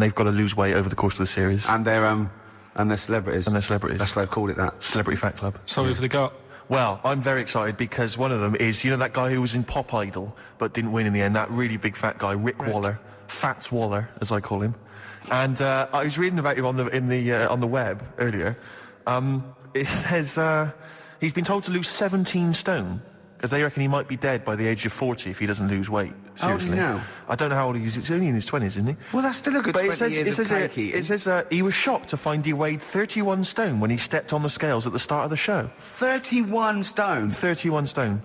They've got to lose weight over the course of the series. And they're celebrities. And they're celebrities. That's why they've called it that. Celebrity Fat Club. So who've they got? Well, I'm very excited because one of them is, you know, that guy who was in Pop Idol but didn't win in the end, that really big fat guy, Rick Waller, Fats Waller, as I call him. And I was reading about him on the web earlier. It says he's been told to lose 17 stone because they reckon he might be dead by the age of 40 if he doesn't lose weight. Seriously. How old is he now? I don't know how old he is. He's only in his 20s, isn't he? Well, that's still a good 20 years of cake eating. It says he was shocked to find he weighed 31 stone when he stepped on the scales at the start of the show. 31 stone? 31 stone.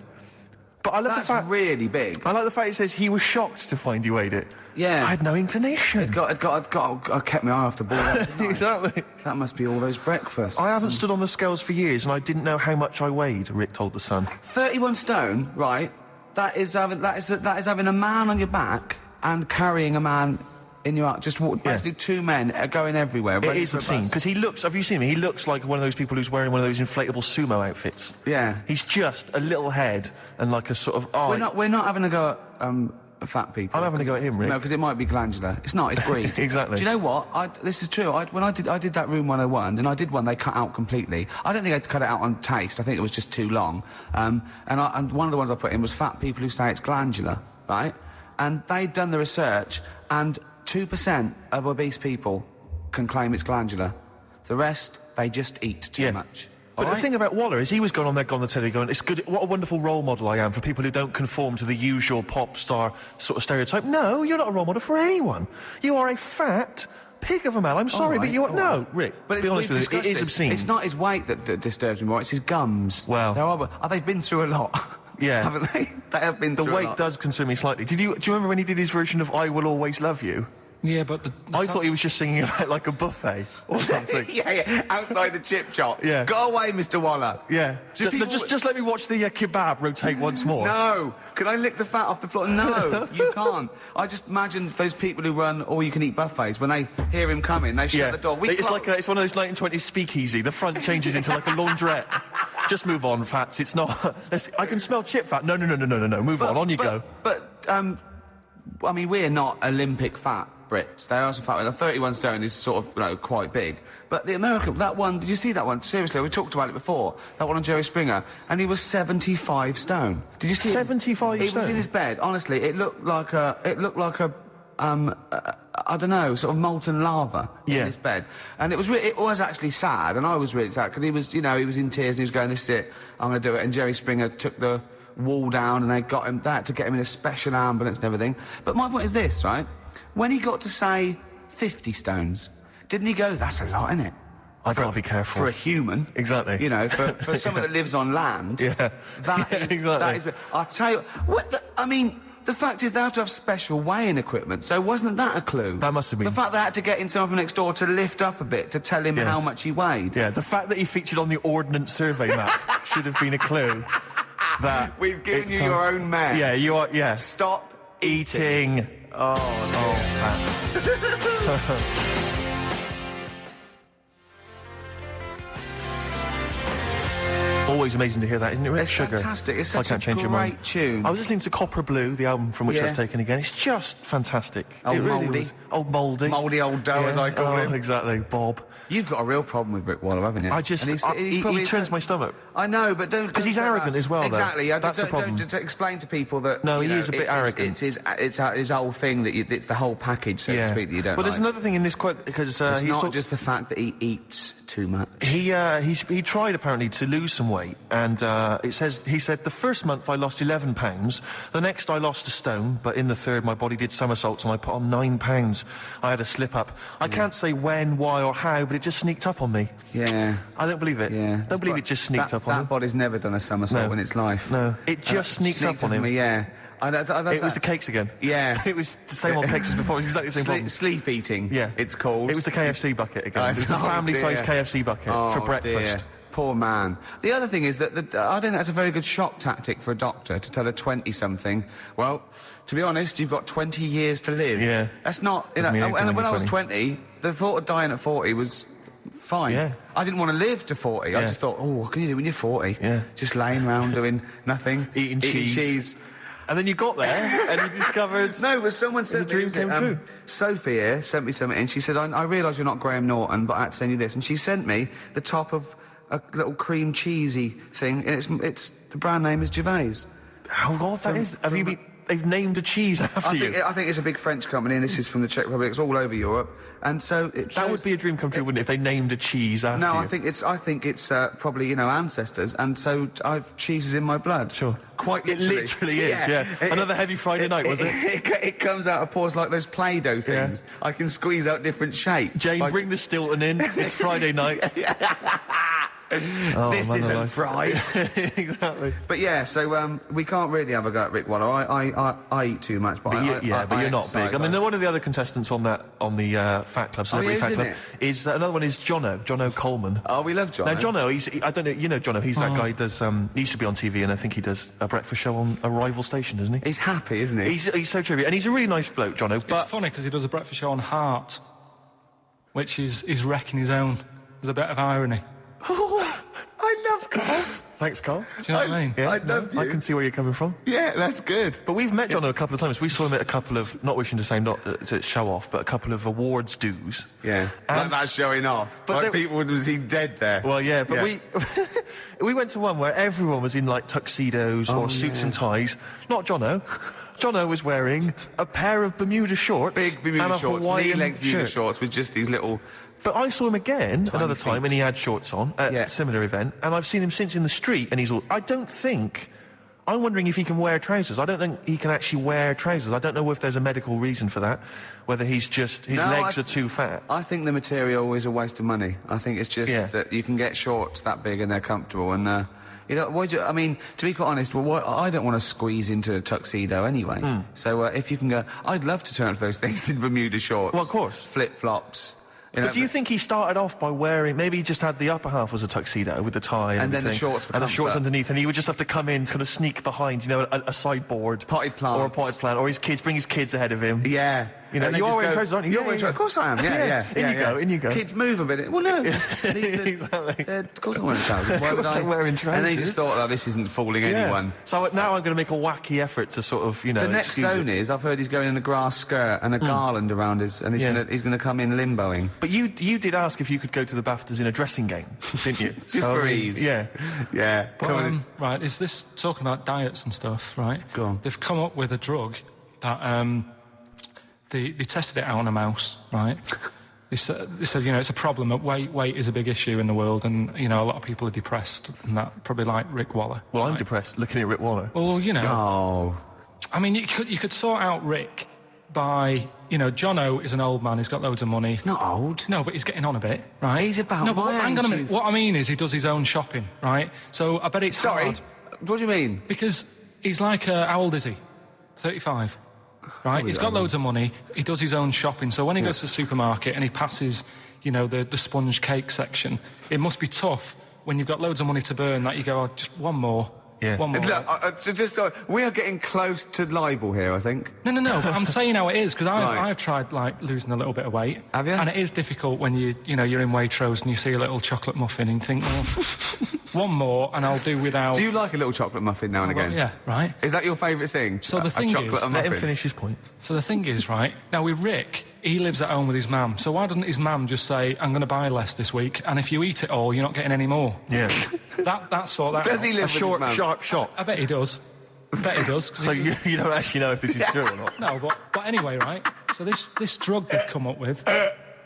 But I love the fact... That's really big. I like the fact it says he was shocked to find he weighed it. Yeah. I had no inclination. I kept my eye off the ball. Exactly. That must be all those breakfasts. I haven't stood on the scales for years, and I didn't know how much I weighed, Rick told The Sun. 31 stone, right? That is having a man on your back and carrying a man in your arm. Just basically two men going everywhere. It is obscene, because he looks... Have you seen him? He looks like one of those people who's wearing one of those inflatable sumo outfits. Yeah. He's just a little head and like a sort of... We're not having a go at fat people. I'm having a go at him, Rick. No, because it might be glandular. It's not, it's breed. Exactly. Do you know what? This is true. When I did that Room 101, and I did one they cut out completely. I don't think I'd cut it out on taste. I think it was just too long. And one of the ones I put in was fat people who say it's glandular, right? And they'd done the research, and 2% of obese people can claim it's glandular. The rest, they just eat too much. But the thing about Waller is he was going on the telly going, it's good, what a wonderful role model I am for people who don't conform to the usual pop star sort of stereotype. No, you're not a role model for anyone. You are a fat pig of a man. I'm sorry, but you are... No, Rick, but be honest with you, it is obscene. It's not his weight that disturbs me more, it's his gums. Well... They've been through a lot. Yeah. Haven't they? They have been through a lot. The weight does concern me slightly. Do you remember when he did his version of I Will Always Love You? Yeah, but I thought he was just singing about, like, a buffet or something. yeah, outside the chip shop. Yeah. Go away, Mr. Waller. Yeah. Just let me watch the kebab rotate once more. No. Can I lick the fat off the floor? No, you can't. I just imagine those people who run all-you-can-eat buffets, when they hear him coming, they shut the door. It's one of those 1920s speakeasy. The front changes into, like, a laundrette. Just move on, fats. It's not... I can smell chip fat. No. Move on you go. But, I mean, we're not Olympic fat Brits. They are also fat. 31 stone is sort of, quite big. But the American, that one, did you see that one? Seriously, we talked about it before. That one on Jerry Springer. And he was 75 stone. Did you see 75 stone? He was in his bed. Honestly, it looked like a I don't know, sort of molten lava in his bed. And it was actually sad, and I was really sad, because he was in tears, and he was going, this is it, I'm going to do it. And Jerry Springer took the wall down, and they got him that to get him in a special ambulance and everything. But my point is this, right? When he got to say 50 stones, didn't he go, that's a lot, isn't it? I've got to be careful. For a human. Exactly. You know, for someone that lives on land. Yeah. That is... I'll tell you... The fact is they have to have special weighing equipment, so wasn't that a clue? That must have been. The fact they had to get in someone from next door to lift up a bit to tell him how much he weighed. Yeah, the fact that he featured on the Ordnance Survey map should have been a clue that... We've given you your own map. Yeah, you are... Yeah. Stop eating. Oh, fat. Always amazing to hear that, isn't it, Rick? It's Sugar. Fantastic. It's such a great tune. I was listening to Copper Blue, the album from which that's taken again. It's just fantastic. Old Mouldy. Old Mouldy. Mouldy old dough, as I call him. Exactly. Bob. You've got a real problem with Rick Waller, haven't you? He turns my stomach. I know, but don't... Because he's arrogant as well, Exactly. though. That's the problem. Don't explain to people that... No, he is a bit arrogant. It's his whole thing, that it's the whole package, so to speak, that you don't But there's another thing in this quote, because... it's not just the fact that he eats too much. He tried, apparently, to lose some weight, and he said, the first month I lost 11 pounds, the next I lost a stone, but in the third my body did somersaults and I put on 9 pounds. I had a slip-up. I can't say when, why or how, but it just sneaked up on me. Yeah. I don't believe it. Yeah. Don't believe it just sneaked up on me. That body's never done a somersault in its life. No. It just sneaked up on him. Yeah. It was the cakes again. Yeah. It was the same old cakes as before. It was exactly the same problem. Sleep eating, yeah. It's called. It was the KFC bucket again. It was the family-sized KFC bucket for breakfast. Dear. Poor man. The other thing is that I don't think that's a very good shock tactic for a doctor to tell a 20-something, well, to be honest, you've got 20 years to live. Yeah. That's not... And when I was 20, the thought of dying at 40 was fine. Yeah. I didn't want to live to 40. Yeah. I just thought, what can you do when you're 40? Yeah. Just laying around doing nothing. Eating cheese. And then you got there and you discovered... No, but someone sent dream came true. Sophie here sent me something, and she says, I realise you're not Graham Norton, but I had to send you this. And she sent me the top of a little cream cheesy thing, and it's the brand name is Gervais. How odd that is. Have you been... They've named a cheese after you. I think it's a big French company, and this is from the Czech Republic. It's all over Europe, and so that would be a dream come true, wouldn't it? If they named a cheese after you. No, I think it's probably ancestors, and so I've cheeses in my blood. Sure, quite literally. It literally is. Yeah. Another heavy Friday night, was it? It comes out of pores like those Play-Doh things. Yeah. I can squeeze out different shapes. Jane, bring the Stilton in. It's Friday night. Oh, this isn't fried. Exactly. But yeah, so we can't really have a go at Rick Waller. I eat too much, but but you're not big. I mean, one of the other contestants on the Fat Club, Celebrity Fat Club, is another one is Jono Coleman. Oh, we love Jono. Now Jono, I don't know, you know Jono. He's that guy who does. He used to be on TV, and I think he does a breakfast show on a rival station, doesn't he? He's happy, isn't he? He's so trivia, and he's a really nice bloke, Jono. But it's funny because he does a breakfast show on Heart, which is wrecking his own. There's a bit of irony. I love Carl. Thanks, Carl. Do you know what I mean? Yeah, I love you. I can see where you're coming from. Yeah, that's good. But we've met Jono a couple of times. We saw him at a couple of, not wishing to say not to show off, but a couple of awards dues. Yeah, like that's showing off. But like people would have seen dead there. Well, yeah, but we went to one where everyone was in like tuxedos or suits and ties. Not Jono. Jono was wearing a pair of Bermuda shorts, big Bermuda and a shorts, Hawaiian knee-length Bermuda shirt. shorts with just these little. But I saw him again another time, feet. and he had shorts on at a similar event, and I've seen him since in the street, and he's all... I'm wondering if he can wear trousers. I don't think he can actually wear trousers. I don't know if there's a medical reason for that, whether he's just... his legs are too fat. I think the material is a waste of money. I think it's just that you can get shorts that big and they're comfortable, and... I mean, to be quite honest, I don't want to squeeze into a tuxedo anyway. So if you can go... I'd love to turn up those things in Bermuda shorts. Well, of course. Flip-flops. But do you think he started off by wearing... Maybe he just had the upper half was a tuxedo with the tie and then the shorts for and the comfort. shorts underneath, and he would just have to come in, kind of sneak behind, a sideboard. Potted plants. Or a potted plant, or bring his kids ahead of him. Yeah. You know, you are wearing trousers, aren't you? You're wearing trousers. Of course I am, yeah. In you go. Kids move a bit. Well, no. Exactly. Of course I'm wearing trousers. Why would I? Wearing trousers. And then he just thought, oh, this isn't fooling anyone. So now I'm going to make a wacky effort to sort of, The next zone is, I've heard he's going in a grass skirt and a garland around his... And he's going to come in limboing. But you did ask if you could go to the BAFTAs in a dressing gown, didn't you? Just for ease. Yeah. Yeah. But, right, is this talking about diets and stuff, right? Go on. They've come up with a drug that... They tested it out on a mouse, right? They said, it's a problem. That weight is a big issue in the world, and a lot of people are depressed, and that probably like Rick Waller. Well, right? I'm depressed looking at Rick Waller. Well, Oh. I mean, you could sort out Rick by, Jono is an old man. He's got loads of money. He's not old. No, but he's getting on a bit, right? He's about no, but my hang on a age, minute. What I mean is he does his own shopping, right? So I bet it's hard. What do you mean? Because he's like, how old is he? 35. Right, he's got loads of money, he does his own shopping, so when he goes to the supermarket and he passes, the sponge cake section, it must be tough when you've got loads of money to burn that you go, just one more. Yeah. One more. Look, we are getting close to libel here, I think. No, but I'm saying how it is, because I've tried, losing a little bit of weight. Have you? And it is difficult when you're in Waitrose and you see a little chocolate muffin and you think, well, one more and I'll do without... Do you like a little chocolate muffin now and again? Well, yeah, right. Is that your favourite thing? So the thing is... Let him finish his point. So the thing is, right, now with Rick, he lives at home with his mum, so why doesn't his mum just say, I'm going to buy less this week, and if you eat it all, you're not getting any more? Yeah. That's sort that Does out. he live A with short, his mum? sharp shot. I bet he does. So you don't actually know if this is true or not? No, but anyway, right, so this drug they've come up with...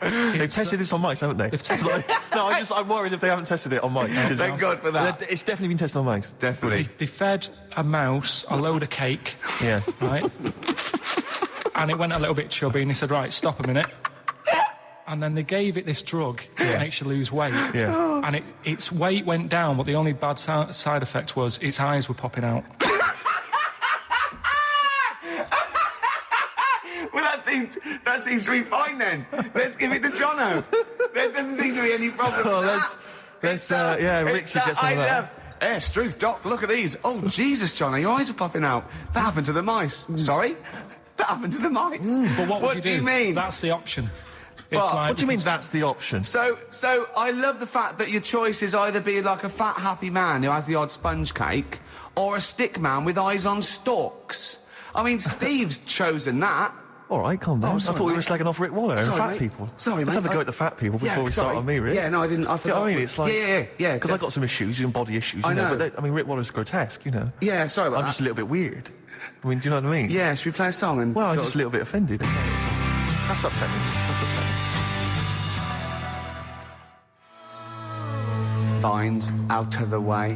They've tested this on mice, haven't they? They've tested I'm worried if they haven't tested it on mice. Thank God for that. It's definitely been tested on mice. Definitely. They fed a mouse a load of cake, Yeah. right, and it went a little bit chubby, and they said, right, stop a minute. And then they gave it this drug that makes you lose weight. Yeah. And its weight went down, but the only bad side effect was its eyes were popping out. Well, that seems to be fine then. Let's give it to Jono. There doesn't seem to be any problem. Oh, with let's Rick should get some of that. Struth, Doc, look at these. Oh, Jesus, Jono, your eyes are popping out. That happened to the mice. Sorry? That happened to the mice. But what would do you do? mean? That's the option. It's But like What do you mean that's the option? So I love the fact that your choice is either be like a fat, happy man who has the odd sponge cake, or a stick man with eyes on stalks. I mean, Steve's chosen that. All right, calm down. Oh, I sorry, thought we were mate. slagging off Rick Waller and Sorry, fat mate. people. Sorry, Let's mate. have a go at the fat people before we start sorry. on me, Rick. Yeah, no, I didn't. I You know forgot. what I mean? It's like... Yeah. Because I've got some issues and body issues, you I know. But, I mean, Rick Waller's grotesque, you know. Yeah, sorry about I'm that. just a little bit weird. I mean, do you know what I mean? Yeah, should we play a song and... Well, I'm sort just of- a little bit offended. That's upsetting. That's upsetting. Vines out of the way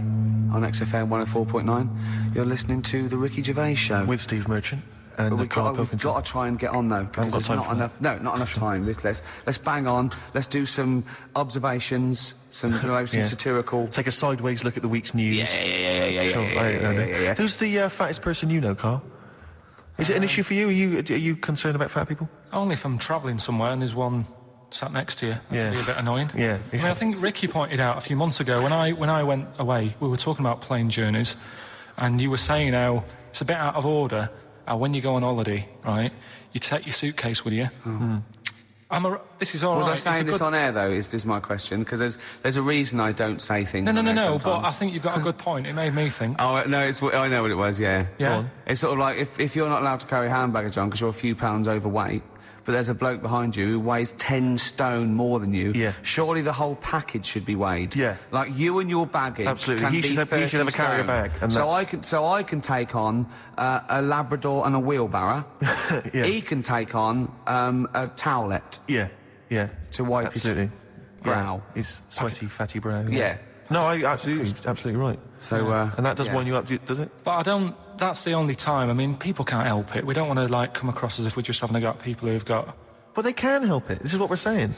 on XFM 104.9. You're listening to the Ricky Gervais Show. With Steve Merchant and We've Karl got Pilkington. to try and get on though. Because got there's time not for enough. No, not enough time. Let's bang on. Let's do some observations, some satirical. Take a sideways look at the week's news. Yeah. Sure, Yeah. Who's the fattest person you know, Carl? Is it an issue for you? Are you concerned about fat people? only if I'm travelling somewhere and there's one sat next to you. That'd be a bit annoying. Yeah. I mean, I think Ricky pointed out a few months ago when I went away, we were talking about plane journeys, and you were saying how it's a bit out of order. When you go on holiday, right, you take your suitcase with you. This is all Was right. I It's saying a this good- on air though? Is my question? Because there's a reason I don't say things. No, on air but sometimes. I think you've got a good point. It made me think. Oh no, I know what it was. Yeah. Yeah. Go on. It's sort of like if you're not allowed to carry hand baggage on because you're a few pounds overweight, but there's a bloke behind you who weighs 10 stone more than you. Yeah. Surely the whole package should be weighed. Yeah. Like you and your baggage. Absolutely. Can He be should have- he 30 should have a carrier stone. bag, and So I can take on a Labrador and a wheelbarrow. Yeah. He can take on a towelette Yeah. to wipe Absolutely. his brow. Yeah. His sweaty, fatty brow. Yeah. No, absolutely right. So And that does yeah. wind you up, does it? But I don't. That's the only time. I mean, people can't help it. We don't want to like come across as if we're just having a go at people who've got. But they can help it. This is what we're saying.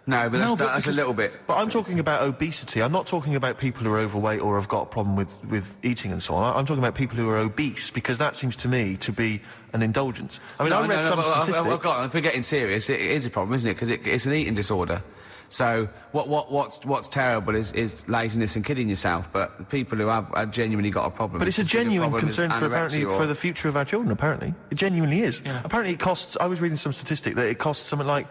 No, but No, that's, but that's a because- little bit. But I'm talking about obesity. I'm not talking about people who are overweight or have got a problem with eating and so on. I'm talking about people who are obese, because that seems to me to be an indulgence. I mean, I read some statistic. If we're getting serious, it is a problem, isn't it? Because it's an eating disorder. So what's terrible is laziness and kidding yourself. But people who have genuinely got a problem. But it's a as big genuine problem as concern for apparently anorexia or- for the future of our children. Apparently, it genuinely is. Yeah. Apparently, it costs. I was reading some statistic that it costs something like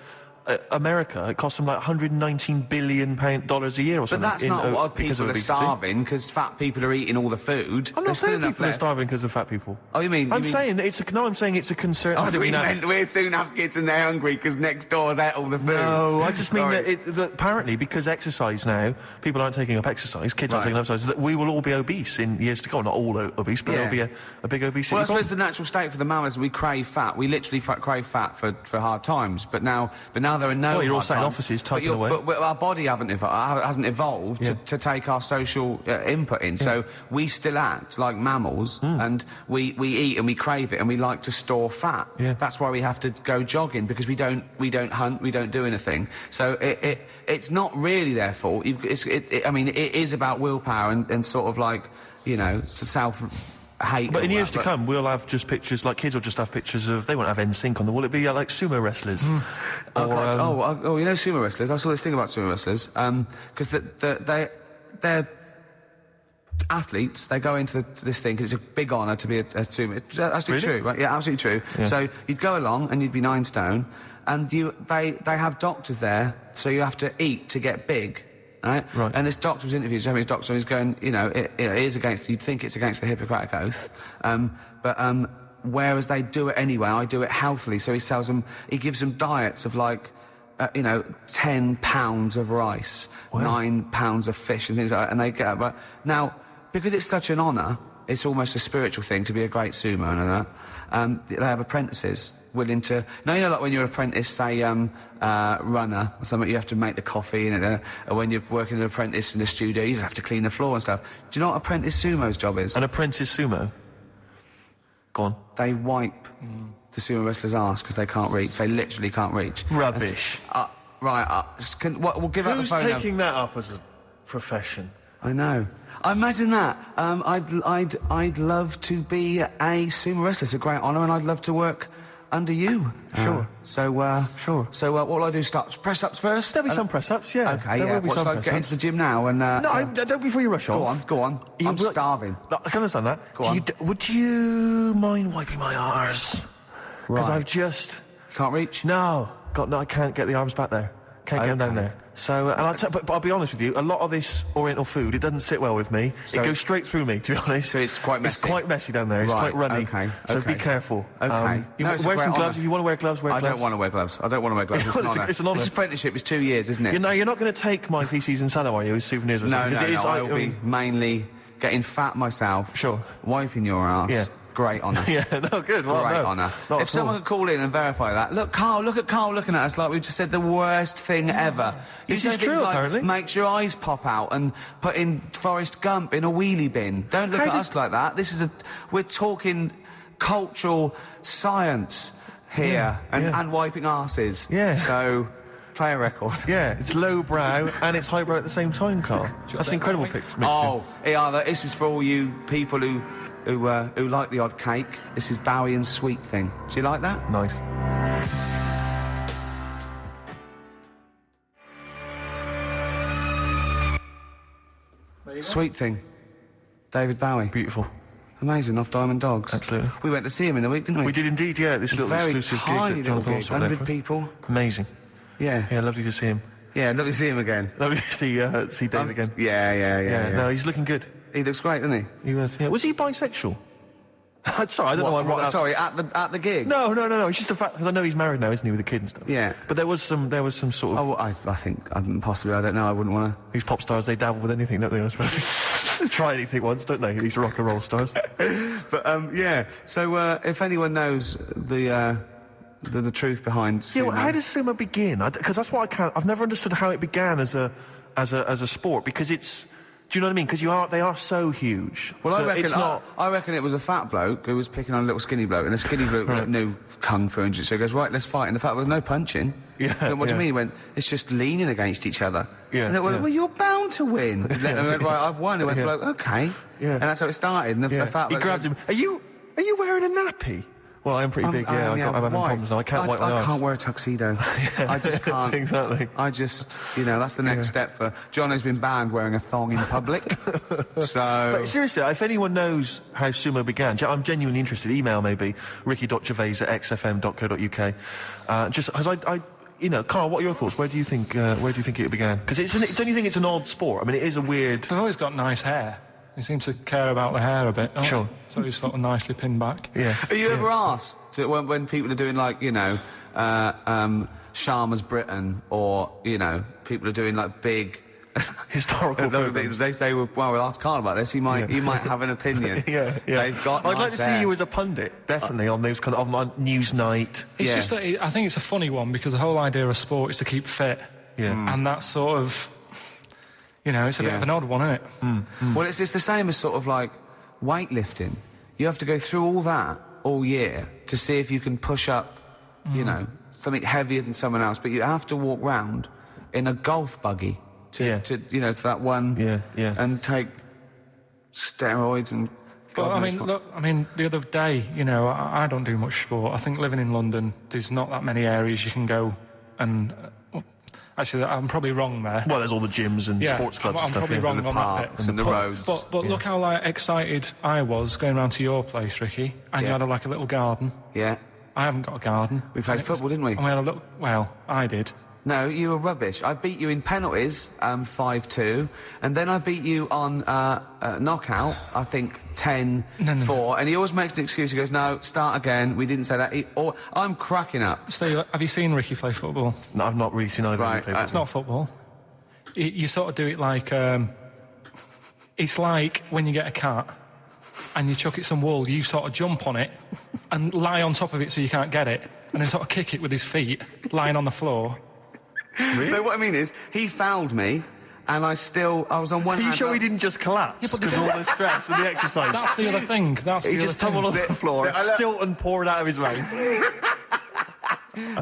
America. It costs them like $119 billion a year or But something. that's not what because people of are obesity. starving because fat people are eating all the food. I'm not There's still saying enough people are left. starving because of fat people. Oh, you mean? I'm saying that it's a. No, I'm saying it's a concern. I don't we mean that. meant we'll soon have kids and they're hungry because next door's out all the food. No, I just mean Sorry. that apparently because exercise now, people aren't taking up exercise, kids aren't Right. taking up exercise, that we will all be obese in years to come. Not all obese, but Yeah. there'll be a big obesity Well, I problem. suppose the natural state for the mammals, we crave fat. We literally crave fat for hard times. But now there are no. Well, you're all hard sat in times. offices But typing away. But our body hasn't evolved Yeah. to take our social input in. So we still act like mammals, and we eat and we crave it, and we like to store fat. Yeah. That's why we have to go jogging, because we don't hunt, we don't do anything. So it's not really their fault. I mean, it is about willpower and sort of like, you know, self-hate. But in and all years that, to come, we'll have just pictures, like kids will just have pictures of, they won't have NSYNC on the wall, it'll be like sumo wrestlers. Oh, God. You know sumo wrestlers? I saw this thing about sumo wrestlers. Because they're athletes. They go into this thing because it's a big honour to be a sumo. It's actually Really? true, right? Yeah, absolutely true. Yeah. So you'd go along and you'd be 9 stone, and they have doctors there, so you have to eat to get big. Right? And this doctor was interviewed, so his doctor, and he's going, you know, it is against, you'd think it's against the Hippocratic Oath, but whereas they do it anyway, I do it healthily. So he gives them diets of like, 10 pounds of rice, 9 pounds of fish and things like that, and they get, but now, because it's such an honour, it's almost a spiritual thing to be a great sumo and all that, they have apprentices willing to... Now, you know, like when you're an apprentice, say, runner or something, you have to make the coffee, and or when you're working as an apprentice in the studio, you have to clean the floor and stuff. Do you know what apprentice sumo's job is? An apprentice sumo. Go on. They wipe the sumo wrestler's arse because they can't reach. They literally can't reach. Rubbish. We'll give out the Who's phone number. taking that up as a profession? I know. Imagine that. I'd love to be a sumo wrestler. It's a great honour, and I'd love to work under you. Sure. Sure. So what will I do? Start press-ups first? There'll be some press-ups, yeah. Okay, There yeah. will be What, some shall I get press-ups. into the gym now and... No, don't before you rush Go off. on. I'm starving. No, I can understand that. Go on. Would you mind wiping my arse? Because Right. I've just... Can't reach? No, got no, I can't get the arms back there. Can't get them down there. So, but I'll be honest with you, a lot of this Oriental food, it doesn't sit well with me. So it goes straight through me, to be honest. So it's quite messy? It's quite messy down there. It's Right, quite runny. okay, So okay. be careful. Okay. Wear some gloves. If you want to wear gloves, wear gloves. I don't want to wear gloves. I don't want to wear gloves. It's an honour. It's an honour. This apprenticeship is 2 years, isn't it? You know, you're not going to take my feces and sallow, are you, as souvenirs or No, something? 'Cause it is, I'll be mainly getting fat myself. Sure. Wiping your ass. Yeah. Great honour. Yeah, no, good. Well, Great no, honour. not If at someone all. could call in and verify that. Look, Carl, look at Carl looking at us like we just said the worst thing ever. This You is say things true, like, apparently. makes your eyes pop out and put in Forrest Gump in a wheelie bin. Don't look How at did- us like that. We're talking cultural science here and wiping arses. Yeah. So, play a record. Yeah, it's lowbrow and it's highbrow at the same time, Carl. That's an incredible picture. Oh, yeah, this is for all you people who like the odd cake. This is Bowie and Sweet Thing. Do you like that? Nice. Sweet Thing. David Bowie. Beautiful. Amazing, off Diamond Dogs. Absolutely. We went to see him in the week, didn't we? We did indeed, yeah, this little Very exclusive tiny gig that little Jonathan gig, Ross put there 100 for us. people. Amazing. Yeah. Yeah, lovely to see him. Yeah, lovely to see him again. Lovely to see Dave again. Yeah. No, he's looking good. He looks great, doesn't he? He was. Yeah. Was he bisexual? Sorry, I don't know why I brought that up. Sorry, at the gig? No. It's just the fact because I know he's married now, isn't he, with a kid and stuff. Yeah. But there was some sort of. Oh, I think possibly. I don't know. I wouldn't want to. These pop stars, they dabble with anything, don't they? I suppose. Try anything once, don't they? These rock and roll stars. But yeah. So if anyone knows the truth behind. Yeah. Well, sumo- how does sumo begin? Because that's what I can't. I've never understood how it began as a sport because it's. Do you know what I mean? Because they are so huge. Well, I that reckon, it's not. I reckon it was a fat bloke who was picking on a little skinny bloke, and the skinny bloke knew kung fu and jiu-jitsu. So he goes, right, let's fight. And the fat bloke, no punching. Yeah, He went, what do you yeah. mean? He went, it's just leaning against each other. Yeah, And they went, yeah. well, you're bound to win. And then he went, right, I've won. He went, Yeah. bloke, okay. Yeah. And that's how it started. And the fat He bloke grabbed him. Are you wearing a nappy? Well, I am pretty big. Yeah, I'm having why? problems now. I can't wipe my I eyes. can't wear a tuxedo. I just can't. Exactly. I just, that's the next step for John, who's been banned wearing a thong in public. So. But seriously, if anyone knows how sumo began, I'm genuinely interested. Email maybe ricky.gervais@xfm.co.uk. Just because Carl, what are your thoughts? Where do you think it began? Because don't you think it's an odd sport? I mean, it is a weird. They've always got nice hair. They seem to care about the hair a bit. Don't Sure. they? So it's sort of nicely pinned back. Yeah. Are you ever asked when people are doing like Sharma's Britain or people are doing like big Historical programs. they say well we'll ask Carl about this. He might have an opinion. Yeah. They've got. I'd like nice to see hair. you as a pundit, definitely on those kind of on Newsnight. It's Yeah. just that I think it's a funny one because the whole idea of sport is to keep fit. Yeah. And that's sort of, it's a bit Yeah. of an odd one, isn't it? Well, it's the same as sort of like weightlifting. You have to go through all that all year to see if you can push up, something heavier than someone else. But you have to walk round in a golf buggy to that one. Yeah. And take steroids and. But God knows what. the other day, I don't do much sport. I think living in London, there's not that many areas you can go and. Actually, I'm probably wrong there. Well, there's all the gyms and sports clubs I'm and stuff. probably yeah. wrong And the on that parks bit. and the roads. But look how excited I was going round to your place, Ricky, and you Yeah. had a little garden. Yeah. I haven't got a garden. We played football, didn't we? And we had a little. Well, I did. No, you were rubbish. I beat you in penalties, 5-2, and then I beat you on knockout, I think 10-4, and he always makes an excuse. He goes, no, start again. We didn't say that. I'm cracking up. So, have you seen Ricky play football? No, I've not really seen either of you Right, play It's not football. You sort of do it like... it's like when you get a cat and you chuck it some wool, you sort of jump on it and lie on top of it so you can't get it, and then sort of kick it with his feet, lying on the floor. Really? No, what I mean is, he fouled me, and I was on one Are you hand... sure he didn't just collapse because of all the stress and the exercise? That's the other thing. He just tumbled on the floor, Stilton poured out of his mouth.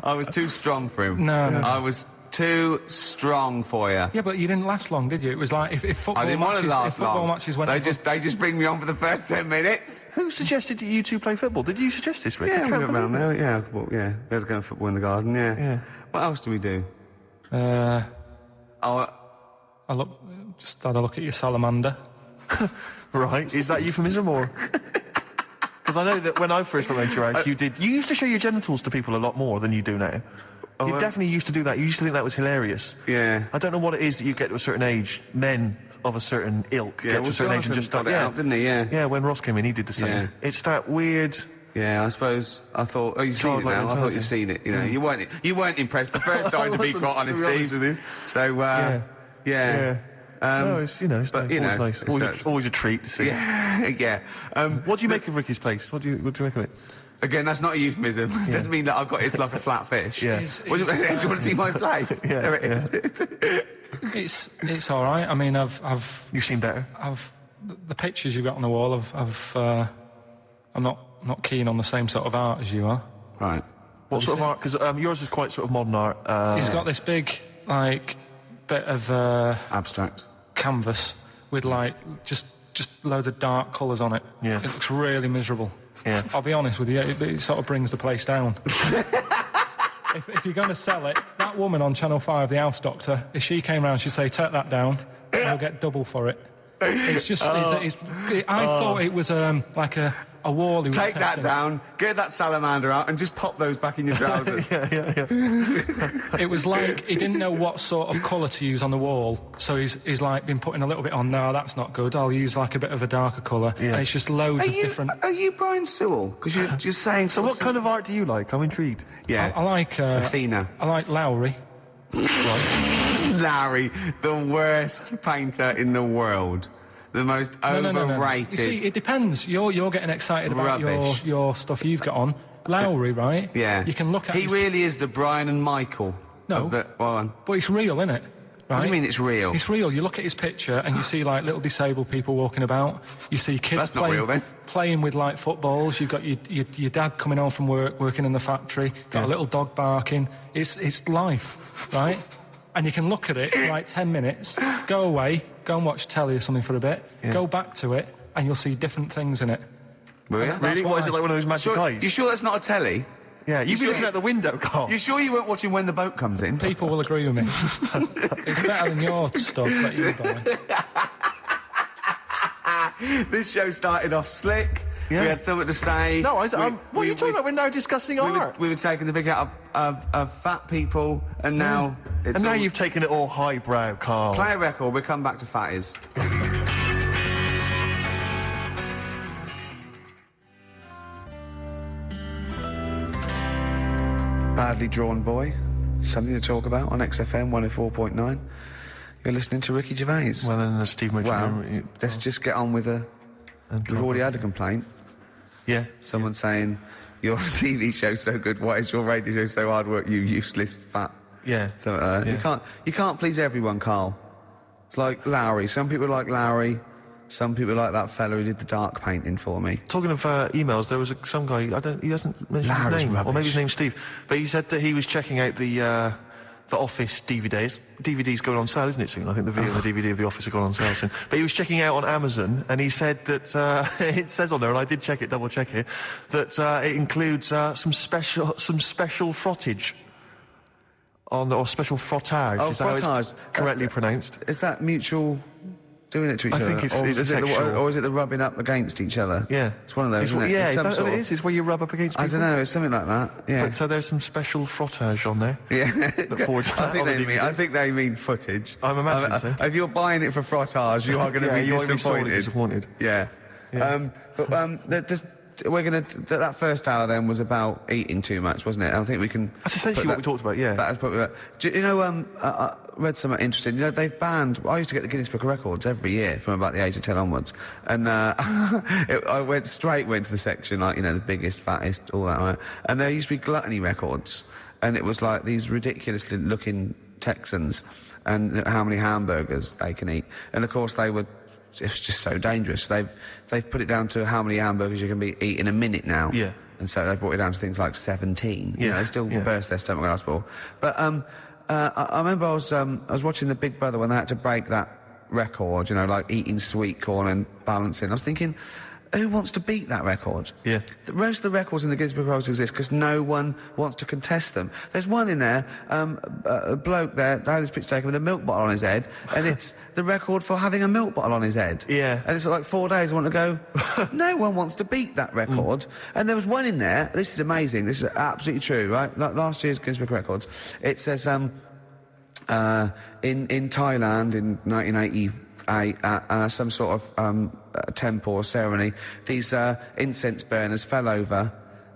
I was too strong for him. No. I was too strong for you. Yeah, but you didn't last long, did you? It was like if football I didn't want matches, to last if football long. matches went. They just bring me on for the first 10 minutes. Who suggested that you two play football? Did you suggest this, Rick? I Yeah, we can't went believe round it. there. Yeah, well, yeah. We had to go and football in the garden. Yeah. Yeah. What else do we do? I Oh, just had a look at your salamander. Right, is that euphemism or...? Because I know that when I first went to your house, you used to show your genitals to people a lot more than you do now. You definitely used to do that. You used to think that was hilarious. Yeah. I don't know what it is that you get to a certain age, men of a certain ilk get to a certain age and just start... got it out, didn't he? Yeah. Yeah, when Ross came in, he did the same. Yeah. It's that weird... Yeah, I suppose. I thought, you've seen it Childlike now. I thought mentality. you've seen it. You know, you weren't impressed the first time, to be wasn't, quite honest, to be honest Steve. with you. So, Yeah. No, it's, it's but, always nice. it's Always a treat to see. yeah, yeah. What do you make of Ricky's place? What do you make of it? Again, that's not a euphemism. It doesn't mean that I've got it's like a flat fish. Yeah. Do you want to see my place? Yeah, There it is. It's all right. I mean, You've seen better. the pictures you've got on the wall. I'm not keen on the same sort of art as you are. Right. What sort of art? Because yours is quite sort of modern art. He's got this big, like, bit of Abstract. canvas with like just loads of dark colours on it. Yeah. It looks really miserable. Yeah. I'll be honest with you, it sort of brings the place down. If you're going to sell it, that woman on Channel 5, the house doctor, if she came round, she'd say, take that down, and you'll get double for it. It's just, I thought it was like a wall. He was Take that testing. down, get that salamander out, and just pop those back in your trousers. Yeah. It was like he didn't know what sort of colour to use on the wall, so he's like been putting a little bit on. No, that's not good. I'll use like a bit of a darker colour. Yeah. And it's just loads of different. Are you Brian Sewell? Because you're saying. So what kind of art do you like? I'm intrigued. Yeah. I like Athena. I like Lowry. Larry, the worst painter in the world. The most overrated. You see, it depends. You're getting excited about Rubbish. your stuff you've got on. Lowry, right? Yeah. You can look at. He really is the Brian and Michael. No. Of the, well, But it's real, isn't it? Right? what do you mean it's real? It's real. You look at his picture and you see like little disabled people walking about. You see kids That's not real, then. playing with like footballs. You've got your dad coming home from work, working in the factory. Got a little dog barking. It's life, right? And you can look at it for like 10 minutes, go away, go and watch telly or something for a bit, go back to it, and you'll see different things in it. Really? That's What is why. it like? One of those magic eyes? You sure that's not a telly? Yeah. You've been sure- looking out the window, Carl. You sure you weren't watching When the Boat Comes In? People will agree with me. It's better than your stuff that you buy. This show started off slick. Yeah. We had something to say. No, what are you talking about? We're now discussing art. We were taking the big out of fat people, and now it's And now all- you've taken it all highbrow, Carl. Play a record, we'll come back to fatties. Badly Drawn Boy, something to talk about on XFM 104.9. You're listening to Ricky Gervais. Well, then Steve Mitchell. Well, let's just get on with the... We've already had a complaint. Yeah. Someone saying, your TV show's so good, why is your radio show so hard work, you useless fat... Yeah. So Yeah. you can't please everyone, Carl. It's like Lowry. Some people like Lowry. Some people like that fella who did the dark painting for me. Talking of emails, there was some guy. He hasn't mentioned Larry's his name, or rubbish. maybe his name's Steve. But he said that he was checking out the Office DVDs. DVD's going on sale, isn't it, soon? I think the video and the DVD of The Office are going on sale soon. But he was checking out on Amazon, and he said that it says on there, and I did check it, double check it, that it includes some special frottage. Or special frottage. Oh, Is that how frottage. it's correctly pronounced? Is that mutual doing it to each I other? think it's or is it sexual. or is it the rubbing up against each other? Yeah. It's one of those, isn't it? Yeah, It's is some that sort what it of- is? Is where you rub up against people? I don't know, it's something like that, yeah. But, so there's some special frottage on there. Yeah. Look forward to that I think on the they mean. DVD. I think they mean footage. I'm imagining so. If you're buying it for frottage, you are going to Yeah, be you are gonna be sorely disappointed. disappointed. Yeah. We're going to. That first hour then was about eating too much, wasn't it? I think we can. That's essentially put what we talked about, yeah. That is probably. You know, I read something interesting. You know, they've banned. I used to get the Guinness Book of Records every year from about the age of 10 onwards, and I went to the section like the biggest, fattest, all that. Right? And there used to be gluttony records, and it was like these ridiculous looking Texans, and how many hamburgers they can eat, and of course they were. It was just so dangerous. They've put it down to how many hamburgers you can eat in a minute now. Yeah. And so they've brought it down to things like 17. You know, they still burst their stomach when I was born. But I remember I was watching the Big Brother when they had to break that record. Like eating sweet corn and balancing. I was thinking, who wants to beat that record? Yeah. Most of the records in the Guinness Book of Records exist because no one wants to contest them. There's one in there, a bloke there, I had his picture taken with a milk bottle on his head, and it's the record for having a milk bottle on his head. Yeah. And it's like 4 days I want to go, no one wants to beat that record. And there was one in there, this is amazing, this is absolutely true, right? Last year's Guinness Book of Records, it says, in Thailand in 1988, some sort of temple or ceremony, these incense burners fell over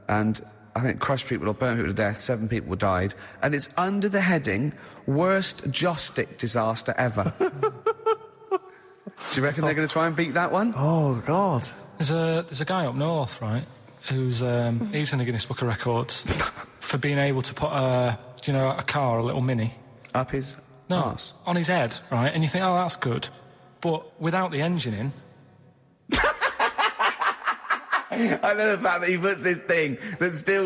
and I think crushed people or burned people to death. 7 people died, and it's under the heading "Worst Joss Stick Disaster Ever." Do you reckon they're going to try and beat that one? Oh God! There's a guy up north, right, who's he's in the Guinness Book of Records for being able to put a car, a little Mini, Up his arse? on his head, right? And you think, oh, that's good, but without the engine in. I know the fact that he puts this thing that still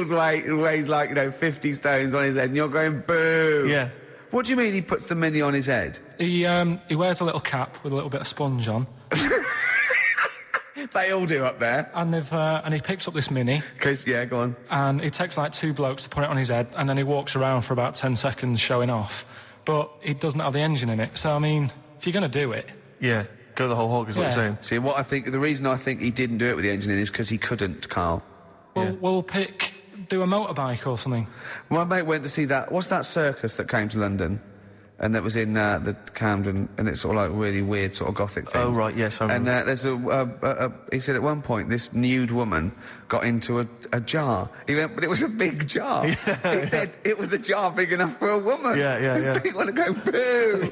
weighs like, 50 stones on his head, and you're going, boo! Yeah. What do you mean he puts the Mini on his head? He wears a little cap with a little bit of sponge on. They all do up there. And he picks up this Mini. Yeah, go on. And it takes like 2 blokes to put it on his head, and then he walks around for about 10 seconds showing off. But it doesn't have the engine in it. So, I mean, if you're going to do it... Yeah, go the whole hog is what you're saying. See, the reason I think he didn't do it with the engine in is because he couldn't, Carl. We'll do a motorbike or something. My mate went to see that, what's that circus that came to London? And that was in the Camden, and it's sort of like really weird sort of gothic thing. Oh, right, yes, I remember. And there's he said at one point, this nude woman got into a jar. He went, but it was a big jar. He said it was a jar big enough for a woman. Yeah. People want to go, boo!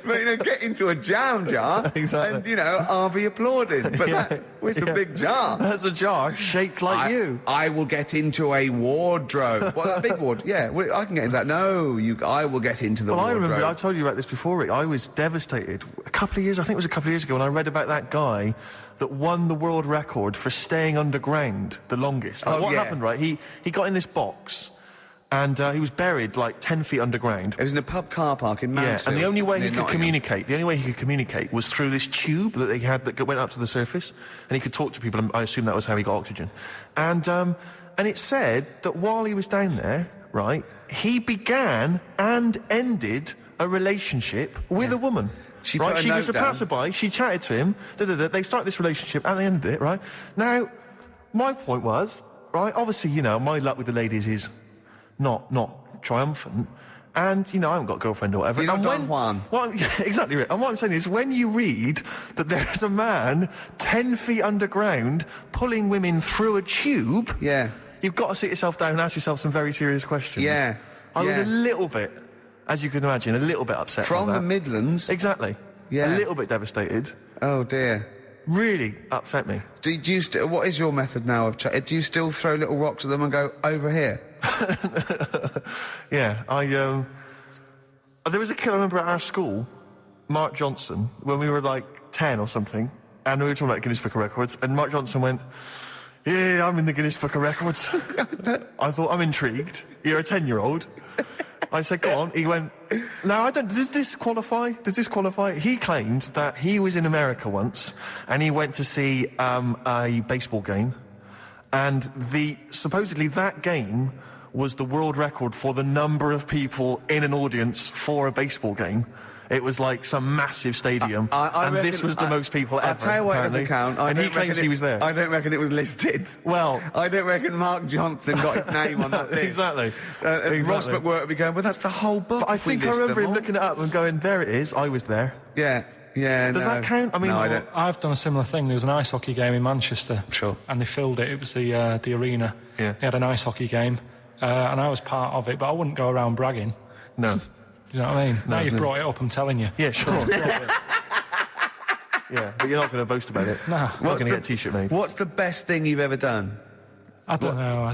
But, get into a jam jar, Exactly. and, I'll be applauding. But that was a big jar. That's a jar shaped like you. I will get into a wardrobe. What, that big wardrobe? Yeah, I can get into that. No, I will get into the wardrobe. I remember, I told you about this before, Rick. I was devastated. I think it was a couple of years ago, when I read about that guy that won the world record for staying underground the longest. Right? What happened, right? He got in this box, and he was buried like 10 feet underground. It was in a pub car park in Mansfield. And the only way he could communicate was through this tube that they had that went up to the surface, and he could talk to people, and I assume that was how he got oxygen. And it said that while he was down there, right, he began and ended a relationship with a woman. She was a passerby, she chatted to him, they started this relationship, and they ended it, right? Now, my point was, right, obviously, my luck with the ladies is not triumphant, and, I haven't got a girlfriend or whatever. You're not Don Juan. Exactly right. And what I'm saying is, when you read that there's a man 10 feet underground pulling women through a tube, you've got to sit yourself down and ask yourself some very serious questions. I was a little bit, as you can imagine, a little bit upset From by that. the Midlands? Exactly. Yeah. A little bit devastated. Oh, dear. Really upset me. Do you what is your method now of do you still throw little rocks at them and go, over here? Yeah, there was a kid I remember at our school, Mark Johnson, when we were like 10 or something, and we were talking about Guinness Book of Records, and Mark Johnson went, yeah, I'm in the Guinness Book of Records. I thought, I'm intrigued. You're a 10-year-old. I said, go on. He went, no, does this qualify? He claimed that he was in America once, and he went to see a baseball game, and supposedly that game was the world record for the number of people in an audience for a baseball game. It was like some massive stadium, and this was the most people ever. I'll tell you what it doesn't count. And he claims he was there. I don't reckon it was listed. Well, I don't reckon Mark Johnson got his name on that list. Exactly. Ross McWhirter would be going, well, that's the whole book. But I think I remember him looking it up and going, there it is, I was there. Yeah. Does that count? I mean, no, I don't. I've done a similar thing. There was an ice hockey game in Manchester. Sure. And they filled it. It was the arena. Yeah. They had an ice hockey game, and I was part of it, but I wouldn't go around bragging. No. You know what I mean? Now you've brought it up, I'm telling you. Yeah, sure. Yeah, but you're not going to boast about it. No. We're not going to get a T-shirt made. What's the best thing you've ever done? I don't know.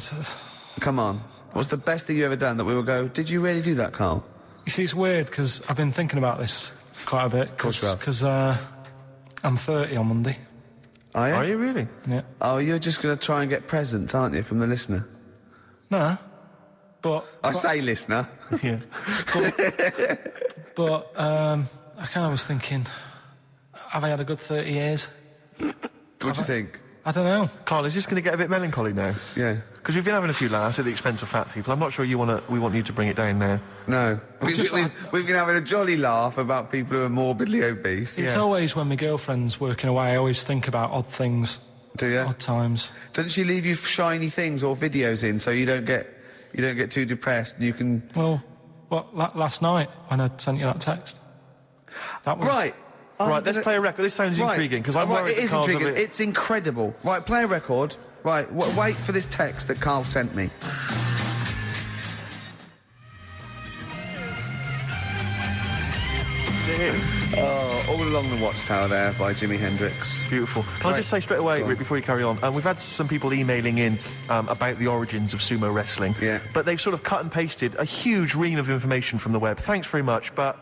Come on. What's the best thing you've ever done that we will go, did you really do that, Carl? You see, it's weird, because I've been thinking about this quite a bit. Of course you have. Because I'm 30 on Monday. Are you? Are you really? Yeah. Oh, you're just going to try and get presents, aren't you, from the listener? No. But I say listener. Yeah. But I kind of was thinking, have I had a good 30 years? What do you think? I don't know. Carl, is this going to get a bit melancholy now? Yeah. Because we've been having a few laughs at the expense of fat people. I'm not sure we want you to bring it down now. No. We've been having a jolly laugh about people who are morbidly obese. It's always when my girlfriend's working away, I always think about odd things. Do you? Odd times. Doesn't she leave you shiny things or videos in so you don't get too depressed? You can... Well, last night when I sent you that text. That was... Right. Right, let's play a record. This sounds intriguing, because I'm worried it is that Carl's intriguing. a bit... It's incredible. Right, play a record. Right, wait for this text that Karl sent me. All Along the Watchtower there by Jimi Hendrix. Beautiful. Can I just say straight away, Rick, before you carry on, we've had some people emailing in about the origins of sumo wrestling. Yeah. But they've sort of cut and pasted a huge ream of information from the web. Thanks very much, but...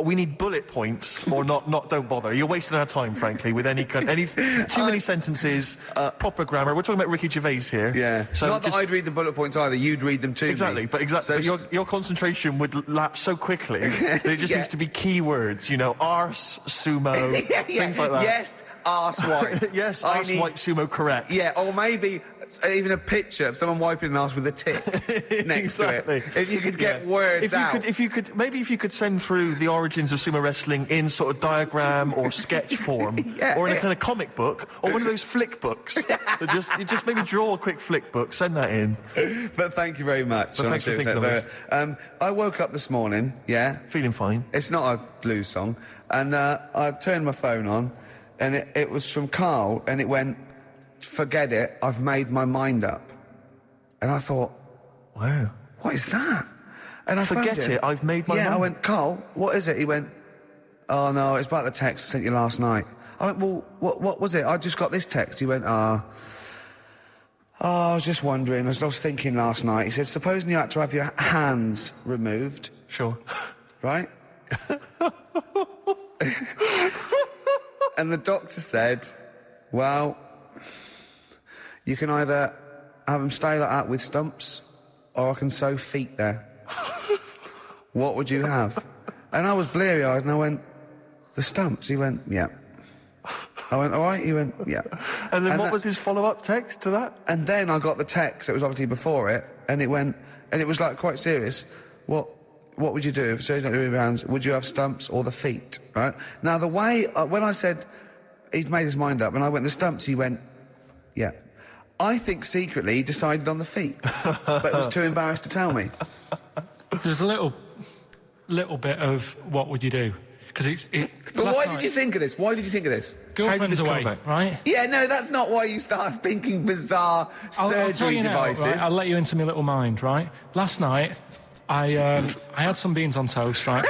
we need bullet points, or not. Don't bother. You're wasting our time, frankly, with any too many sentences, proper grammar. We're talking about Ricky Gervais here. Yeah. So not that I'd read the bullet points either. You'd read them too. Exactly, but your concentration would lapse so quickly that it just needs to be keywords. You know, arse, sumo, things like that. Yes, arse wipe. Yes, arse wipe sumo, correct. Yeah, or maybe even a picture of someone wiping an arse with a tip next to it. If you could get words out. If you could send through the origins of sumo wrestling in sort of diagram or sketch form, or in a kind of comic book, or one of those flick books. You just maybe draw a quick flick book, send that in. But thank you very much. But thanks for thinking of us. I woke up this morning, feeling fine. It's not a blues song, and I turned my phone on, and it was from Karl, and it went, "Forget it, I've made my mind up." And I thought, wow, what is that? And I forget it, I've made my mind. I went, "Karl, what is it?" He went, "Oh no, it's about the text I sent you last night." I went, "Well, what was it? I just got this text." He went, I was just wondering, I was thinking last night. He said, supposing you had to have your hands removed. Sure. Right? And the doctor said, well, you can either have them stay like that with stumps, or I can sew feet there. What would you have? And I was bleary-eyed, and I went, the stumps? He went, yeah. I went, all right? He went, yeah. And then what was his follow-up text to that? And then I got the text, it was obviously before it, and it went, and it was like quite serious. What would you do if surgery not doing your hands? Would you have stumps or the feet? Right? Now, the way, when I said he'd made his mind up, and I went, the stumps, he went, yeah. I think secretly he decided on the feet, but was too embarrassed to tell me. There's a little bit of what would you do? Because But why did you think of this? Why did you think of this? Girlfriend's away, right? Yeah, no, that's not why you start thinking bizarre surgery devices. Right? I'll let you into my little mind, right? Last night, I had some beans on toast, right?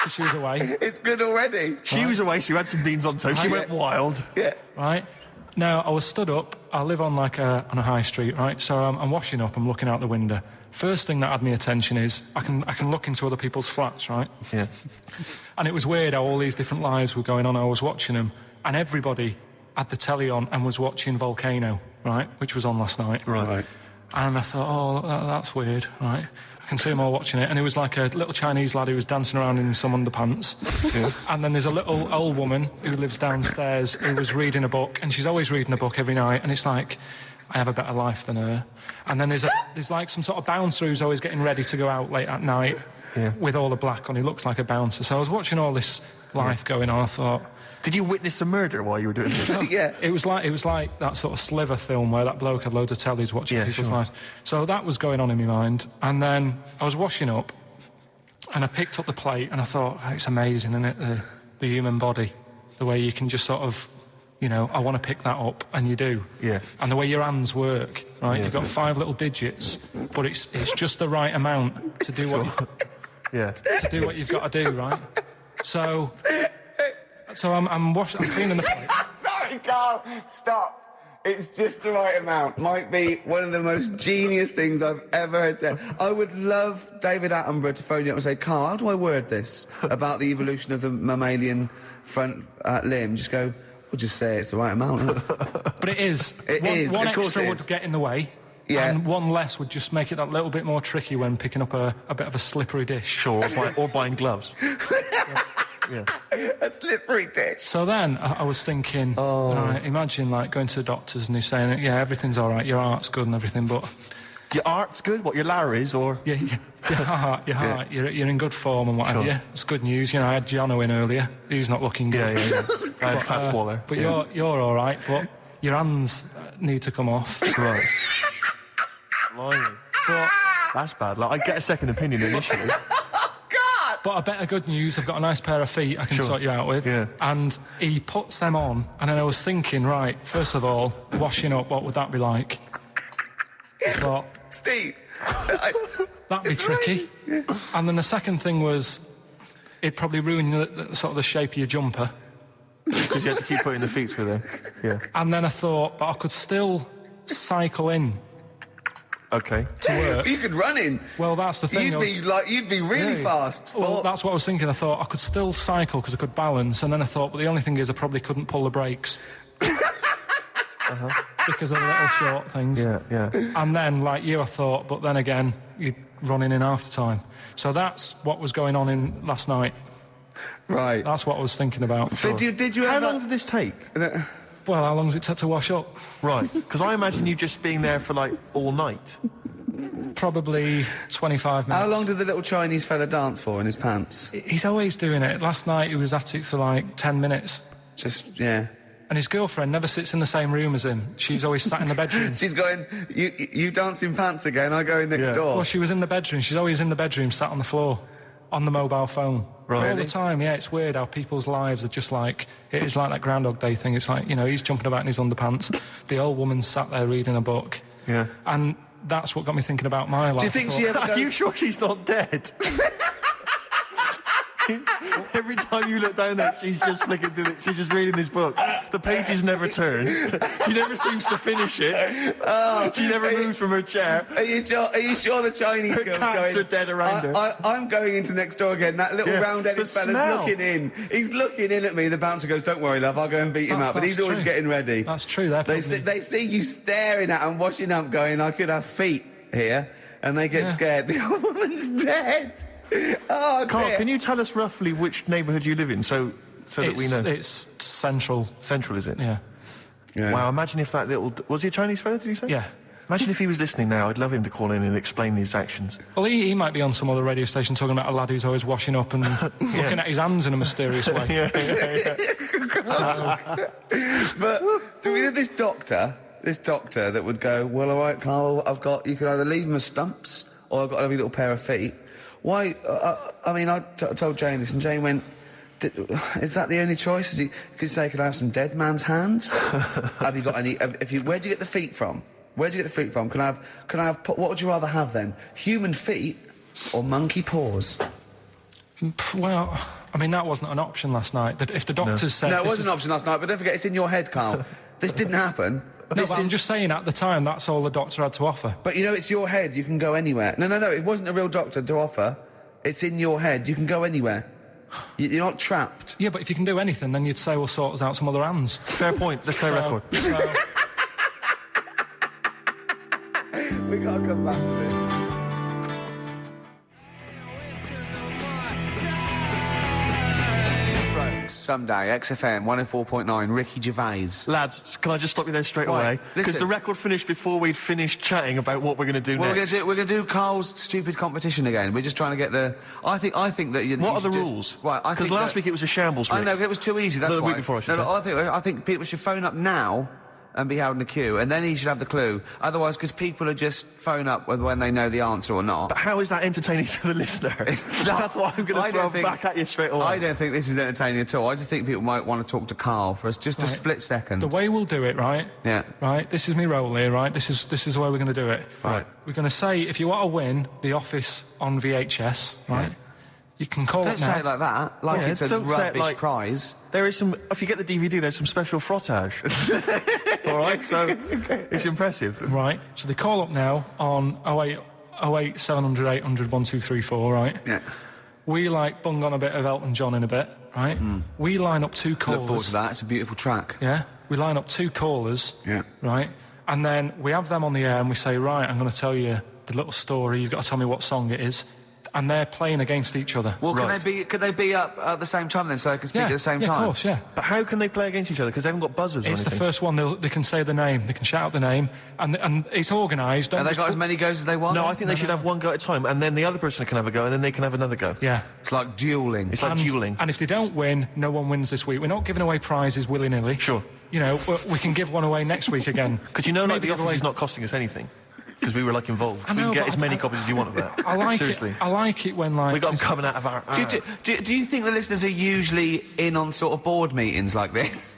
She was away. It's good already. She was away, so you had some beans on toast. She went wild. Yeah. Right? Now, I was stood up. I live on on a high street, right? So I'm washing up. I'm looking out the window. First thing that had my attention is I can look into other people's flats, right? Yeah. And it was weird how all these different lives were going on. I was watching them, and everybody had the telly on and was watching Volcano, right? Which was on last night. Right. And I thought, oh, that's weird, right? I can see them all watching it. And it was like a little Chinese lad who was dancing around in some underpants. Yeah. And then there's a little old woman who lives downstairs who was reading a book, and she's always reading a book every night, and it's like, I have a better life than her. And then there's like some sort of bouncer who's always getting ready to go out late at night with all the black on. He looks like a bouncer. So I was watching all this life going on. I thought, did you witness a murder while you were doing this? Yeah. It was like that sort of Sliver film where that bloke had loads of tellies watching people's lives. So that was going on in my mind. And then I was washing up, and I picked up the plate, and I thought, oh, it's amazing, isn't it? The human body, the way you can just sort of, I want to pick that up, and you do. Yes. And the way your hands work, right? Yeah. You've got 5 little digits, but it's just the right amount to do what you've got to do, right? So I'm cleaning the plate. Sorry, Karl, stop. It's just the right amount. Might be one of the most genius things I've ever heard said. I would love David Attenborough to phone you up and say, Karl, how do I word this about the evolution of the mammalian front limb? Just go, we'll just say it's the right amount. But it is. One extra would get in the way. Yeah. And one less would just make it that little bit more tricky when picking up a bit of a slippery dish. Sure, or buying gloves. Yes. Yeah. A slippery dish. So then I was thinking, right, imagine like going to the doctors and he's saying, yeah, everything's all right, your heart's good and everything, but Your art's good? What, your Larry's, or...? your heart, you're in good form and whatever. Sure. Yeah, it's good news. You know, I had Giano in earlier. He's not looking good. Yeah. I had Fats Waller. But you're all right. But your hands need to come off. Right. Blimey. But, That's bad. Like, I'd get a second opinion initially. but a better good news, I've got a nice pair of feet I can Sure. sort you out with. Yeah. And he puts them on, and then I was thinking, right, first of all, washing up, what would that be like? I thought, Steve. that'd be It's tricky. right. And then the second thing was, it'd probably ruin the sort of the shape of your jumper. Because you have to keep putting the feet through there. Yeah. And then I thought, but I could still cycle in Okay. to work. You could run in. Well, that's the thing. You'd be really fast. Well, that's what I was thinking. I thought I could still cycle because I could balance, and then I thought, but the only thing is I probably couldn't pull the brakes. Because of the little short things. Yeah. And then, like you, I thought, but then again, you're running in half the time. So that's what was going on in last night. Right. That's what I was thinking about. Did you How ever... long did this take? Well, how long does it take to wash up? Right. Because I imagine you just being there for, like, all night. Probably 25 minutes. How long did the little Chinese fella dance for in his pants? He's always doing it. Last night he was at it for like 10 minutes. Just, yeah. And his girlfriend never sits in the same room as him. She's always sat in the bedroom. She's going, you dance in pants again, I go in next door. Well, she was in the bedroom. She's always in the bedroom, sat on the floor, on the mobile phone. Right. All Really? the time, yeah. It's weird how people's lives are just like... It is like that Groundhog Day thing. It's like, you know, he's jumping about in his underpants. The old woman sat there reading a book. Yeah. And that's what got me thinking about my life. Do you think she ever Are goes... you sure she's not dead? Every time you look down there, she's just flicking through it. She's just reading this book. The pages never turn. She never seems to finish it. She never moves from her chair. Are you sure the Chinese Her girl's cats going... are dead around her. I'm going into next door again. That little Yeah, round-headed the fella's smell. looking in. He's looking in at me. The bouncer goes, "Don't worry, love, I'll go and beat him up." But That's he's always true. getting ready. That's true. They're They probably- see you staring at him, washing up, going, "I could have feet here," and they get Yeah. scared. The old woman's dead. Oh, Carl, dear. can you tell us roughly which neighbourhood you live in, so that we know? It's central. Central, is it? Yeah. Yeah. Wow, imagine if that little... Was he a Chinese fella, did you say? Yeah. Imagine if he was listening now. I'd love him to call in and explain his actions. Well, he might be on some other radio station talking about a lad who's always washing up and looking at his hands in a mysterious way. But do we know this doctor that would go, "Well, all right, Carl, you could either leave them as stumps or I've got a lovely little pair of feet." Why? I mean, I told Jane this, and Jane went, "Is that the only choice?" You could say, "Could I have some dead man's hands?" Have you got any? Where'd you get the feet from? Where'd you get the feet from? Can I have? What would you rather have then? Human feet or monkey paws? Well, I mean, that wasn't an option last night. That if the doctors said... No, it this wasn't is- an option last night. But don't forget, it's in your head, Carl. This didn't happen. No, but I'm just saying at the time, that's all the doctor had to offer. But you know, it's your head. You can go anywhere. No. It wasn't a real doctor to offer. It's in your head. You can go anywhere. You're not trapped. Yeah, but if you can do anything, then you'd say, we'll sort us out some other hands. Fair point. Let's play record. We gotta come back to this. Someday, XFM 104.9, Ricky Gervais. Lads, can I just stop you there straight Why? away? Because Listen. the record finished before we'd finished chatting about what we're going to do Well, next. we're gonna do Carl's stupid competition again. We're just trying to get the... I think that you... What you are the should just- rules? Right, I Because think last that- week it was a shambles, I Rick. know, it was too easy, that's The why. week before, I should say. I think people should phone up now and be held in a queue, and then he should have the clue. Otherwise, because people are just phone up when they know the answer or not. But how is that entertaining to the listener? That's what I'm going I to don't throw back at you straight away. I don't think this is entertaining at all. I just think people might want to talk to Carl for just a Right. split second. The way we'll do it, right? Yeah. Right, this is me role here, right? This is the way we're going to do it. Right. We're going to say, if you want to win The Office on VHS, right, you can call Don't it now. say it like that, like Yeah, it's a don't say it rubbish like- prize. There is some... If you get the DVD, there's some special frottage. All right, so it's impressive. Right, so they call up now on 08 700 800 1234, right? Yeah. We, bung on a bit of Elton John in a bit, right? We line up two callers. Look forward to that. It's a beautiful track. Yeah, we line up two callers. Yeah. Right, and then we have them on the air and we say, right, I'm going to tell you the little story. You've got to tell me what song it is. and they're playing against each other. Well, Right. could they be up at the same time then, so they can speak at the same time? of course, yeah. But how can they play against each other? Because they haven't got buzzers or It's anything. the first one, they can say the name, they can shout out the name, and it's organised. Have they got as many goes as they want? No, I think they should have one go at a time, and then the other person can have a go, and then they can have another go. Yeah. It's like duelling. It's like duelling. And if they don't win, no one wins this week. We're not giving away prizes willy-nilly. Sure. You know, we can give one away next week again. Because you know, like, Maybe The give Office away- is not costing us anything. Because we were, like, involved. I We know, can get but as many copies as you want of that. I like Seriously. it. I like it when, like... We got them coming out of our... Do you think the listeners are usually in on sort of board meetings like this?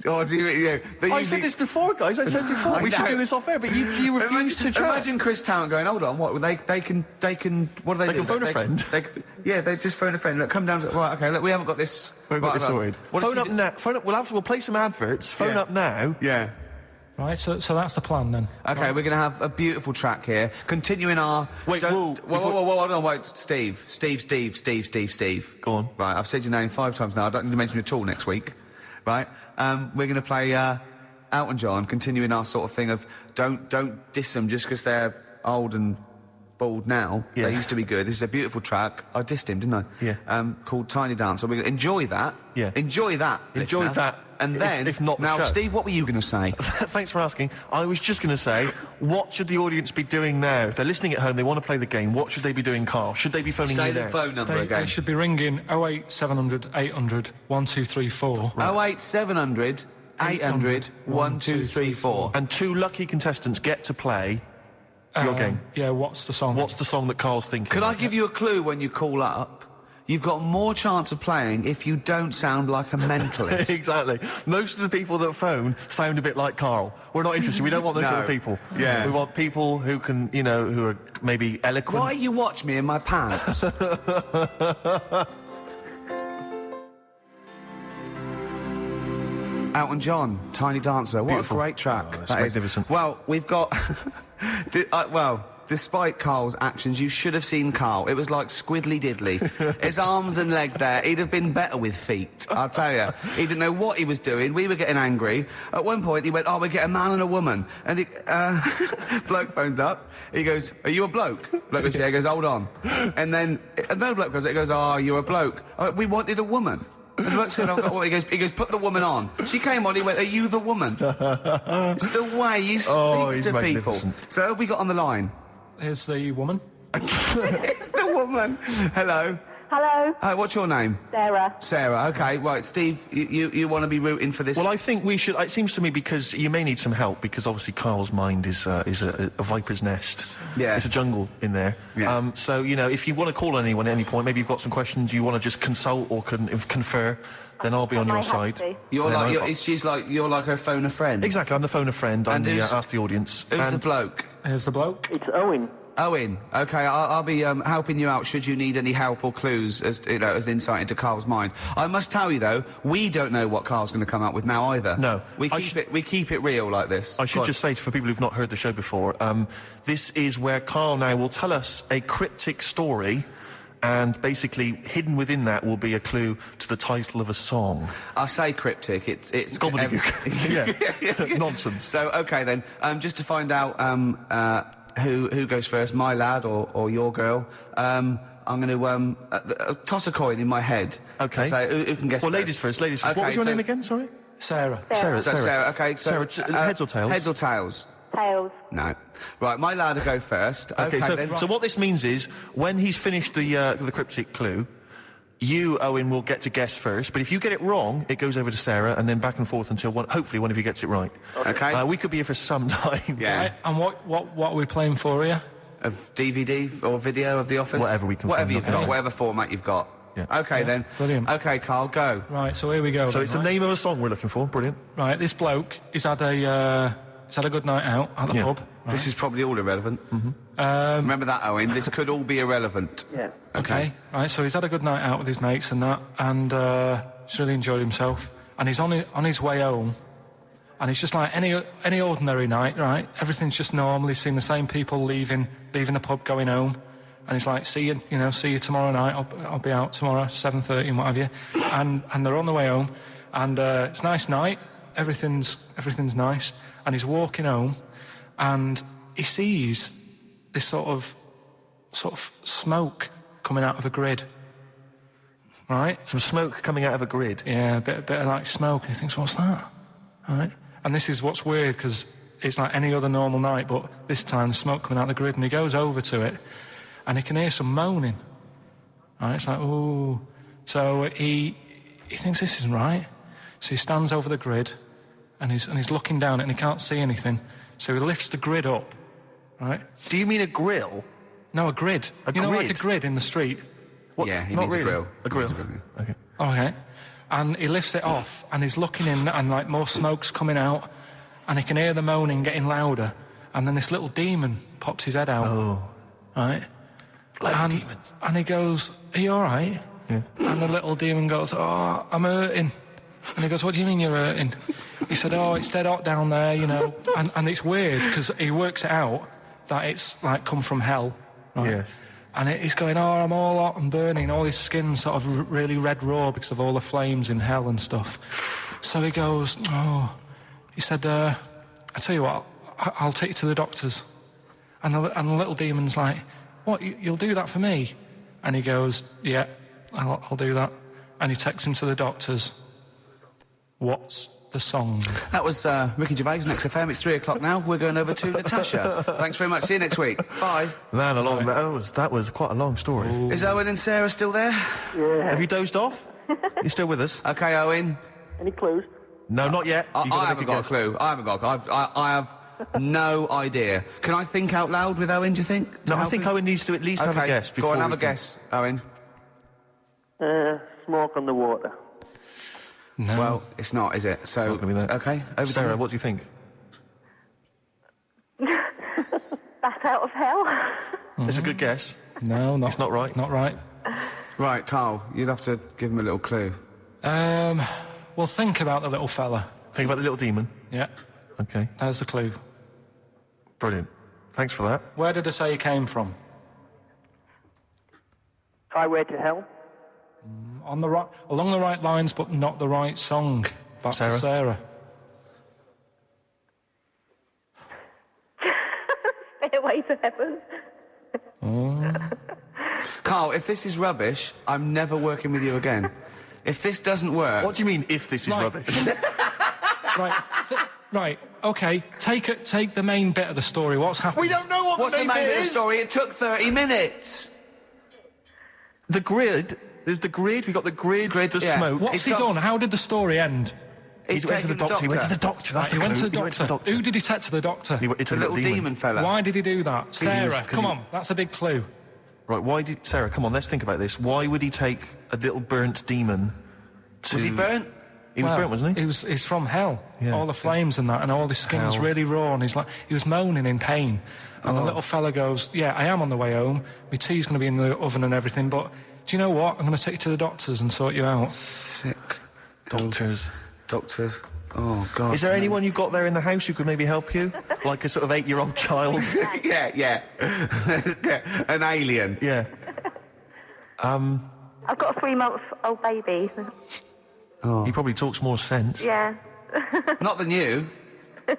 Or do you know... I said this before, guys. I said before. I We should know. do this off air, but you refuse to chat. Imagine Chris Tarrant going, hold on, what, they can, what do they do? They can phone a friend. They just phone a friend. Look, come down to... Right, OK, look, we haven't got this... We've got right, this right. sorted. What if Phone you up now. Phone up. We'll play some adverts. Phone Yeah. up now. Yeah. Right, so that's the plan, then. OK, we're going to have a beautiful track here. Continuing our... Wait, Don't- whoa, whoa, hold on, wait. Steve. Go on. Right, I've said your name 5 times now. I don't need to mention you at all next week. Right? We're going to play Elton John, continuing our sort of thing of don't diss them just because they're old and bald now. Yeah. They used to be good. This is a beautiful track. I dissed him, didn't I? Yeah. Called Tiny Dancer. We're going to enjoy that. Yeah. Enjoy that. Enjoy listener. that, And if- then... if not the Now, show. Steve, what were you going to say? Thanks for asking. I was just going to say, what should the audience be doing now? If they're listening at home, they want to play the game, what should they be doing, Carl? Should they be phoning Say you the now? phone number They again. should be ringing 08700 800 1234. 08700 800 1234. And 2 lucky contestants get to play your game. Yeah, what's the song? What's the song that Carl's thinking? Could I of? give you a clue when you call up? You've got more chance of playing if you don't sound like a mentalist. Exactly. Most of the people that phone sound a bit like Carl. We're not interested. We don't want those No. sort of people. Yeah. We want people who can, you know, who are maybe eloquent. Why you watch me in my pants? Elton John, Tiny Dancer. What Beautiful. a great track. Oh, it's that is. magnificent. Well, we've got... despite Carl's actions, you should have seen Carl. It was like squiddly diddly. His arms and legs there. He'd have been better with feet, I'll tell you. He didn't know what he was doing. We were getting angry. At one point, he went, we get a man and a woman. And bloke phones up. He goes, are you a bloke? Bloke goes, yeah. He goes, hold on. And then another bloke goes, you're a bloke. We wanted a woman. And the bloke said, I've got a woman. He goes, put the woman on. She came on, he went, are you the woman? It's the way he speaks he's to people. magnificent. So who have we got on the line? Here's the woman. It's the woman. Hello. Hello, Hi, what's your name? Sarah. Sarah. Okay, right. Steve, you want to be rooting for this? Well, I think we should. It seems to me because you may need some help because obviously Carl's mind is a viper's nest. Yeah. It's a jungle in there. Yeah. So you know, if you want to call anyone at any point, maybe you've got some questions you want to just consult or confer, then I'll be on I your might have side. to. You're Then like, I- you're like her phone a friend. Exactly. I'm the phone a friend. I'm And the who's- ask the audience. Who's the And- bloke? Here's the bloke. It's Owen. Owen. Okay, I'll be helping you out should you need any help or clues as as insight into Carl's mind. I must tell you though, we don't know what Carl's going to come up with now either. No. we I keep it real like this. I should just say for people who've not heard the show before, this is where Carl now will tell us a cryptic story, and basically hidden within that will be a clue to the title of a song. I say cryptic. It's Gobbledygook. Yeah. Nonsense. So okay then, just to find out who goes first, my lad or your girl. I'm going to toss a coin in my head. Okay. So who can guess? Well, first? ladies first. Ladies first. Okay, what was your so- name again? Sorry. Sarah. Sarah. So Sarah. Okay. So Sarah, heads or tails? Heads or tails? Tails. No. Right, my lad will go first. Okay. then. So what this means is when he's finished the cryptic clue, you, Owen, will get to guess first. But if you get it wrong, it goes over to Sarah, and then back and forth until hopefully one of you gets it right. Okay. We could be here for some time. Yeah. Right, and what are we playing for here? Of DVD or video of The Office? Whatever we can Whatever find, you've okay. got, whatever format you've got. Yeah. Okay then. Brilliant. Okay, Carl, go. Right, so here we go. So then, it's the right? name of a song we're looking for. Brilliant. Right, this bloke, he's had a good night out at the Yeah. pub. Right. This is probably all irrelevant. Remember that, Owen? This could all be irrelevant. Yeah. Okay, right, so he's had a good night out with his mates and that, and he's really enjoyed himself. And he's on his way home, and it's just like any ordinary night, right? Everything's just normal. He's seen the same people leaving the pub, going home, and he's like, see you tomorrow night. I'll be out tomorrow, 7:30 and what have you. And they're on the way home, and it's a nice night. Everything's nice, and he's walking home, and he sees this sort of smoke coming out of a grid. Right? Some smoke coming out of a grid. Yeah, a bit of like smoke. And he thinks, what's that? Right? And this is what's weird, because it's like any other normal night, but this time smoke coming out of the grid, and he goes over to it, and he can hear some moaning. Right? It's like, ooh. So he thinks this isn't right. So he stands over the grid, and he's looking down it, and he can't see anything. So he lifts the grid up. Right? Do you mean a grill? No, a grid. You know, like a grid in the street. What? Yeah, he Not means really. a grill. A grill. He means a grill. Okay. Okay. And he lifts it off, and he's looking in, and like more smoke's coming out, and he can hear the moaning getting louder, and then this little demon pops his head out. Oh. Right? Like demons. And he goes, are you all right? Yeah. And the little demon goes, oh, I'm hurting. And he goes, what do you mean you're hurting? He said, oh, it's dead hot down there, you know. And it's weird, because he works it out that it's like come from hell. Right? Yes. And he's going, oh, I'm all hot and burning. All his skin's sort of really red raw because of all the flames in hell and stuff. So he goes, oh. He said, I tell you what, I'll take you to the doctors. And the little demon's like, what, you'll do that for me? And he goes, yeah, I'll do that. And he takes him to the doctors. What's the song? That was Ricky Gervais, Next FM. It's 3 o'clock now. We're going over to Natasha. Thanks very much. See you next week. Bye. Man, that was quite a long story. Ooh. Is Owen and Sarah still there? Yeah. Have you dozed off? You still with us? Okay, Owen. Any clues? No, not yet. I You've got to haven't make a got a guess. clue. I haven't got a clue. I have no idea. Can I think out loud with Owen, do you think? No, I help think him? Owen needs to at least have a guess before Go on, have we a can- guess, Owen. Smoke on the water. No. Well, it's not, is it? So, not gonna be that. okay. Over to Sarah, you. what do you think? Bat out of hell. It's a good guess. No, It's not right. Not right. Right, Carl, you'd have to give him a little clue. Well, think about the little fella. Think about the little demon. Yeah, Okay, there's the clue. brilliant. Thanks for that. Where did I say he came from? Highway to Hell. On the right, along the right lines, but not the right song. Back Sarah? to Sarah. Stairway to heaven. Carl, if this is rubbish, I'm never working with you again. If this doesn't work... What do you mean, if this is Right. rubbish? Right. Okay. Take the main bit of the story. What's happened? We don't know what What's the main bit of the is. story? It took 30 minutes. The grid. There's the grid. We got the grid. The yeah. smoke. What's He's he got- done? How did the story end? He went to the doctor. He went to the doctor. That's He the went to clue. the He went to the doctor. doctor. Who did he take to the doctor? He went to The little demon fella. Why did he do that? Sarah, 'cause come he- on. That's a big clue. Right. Why did Sarah? Come on. Let's think about this. Why would he take a little burnt demon? Was he burnt? He was Well, burnt, wasn't he? He's from hell. Yeah. All the flames and that, and all his skin was Hell. really raw, and he was moaning in pain. And the little fella goes, yeah, I am on the way home. My tea's going to be in the oven and everything, but do you know what? I'm going to take you to the doctors and sort you out. Sick. Doctors. Doctors. Oh, God. Is there anyone you got there in the house who could maybe help you? Like a sort of 8-year-old child? yeah. Yeah, an alien. Yeah. I've got a 3-month-old baby. He probably talks more sense. Yeah. Not than you.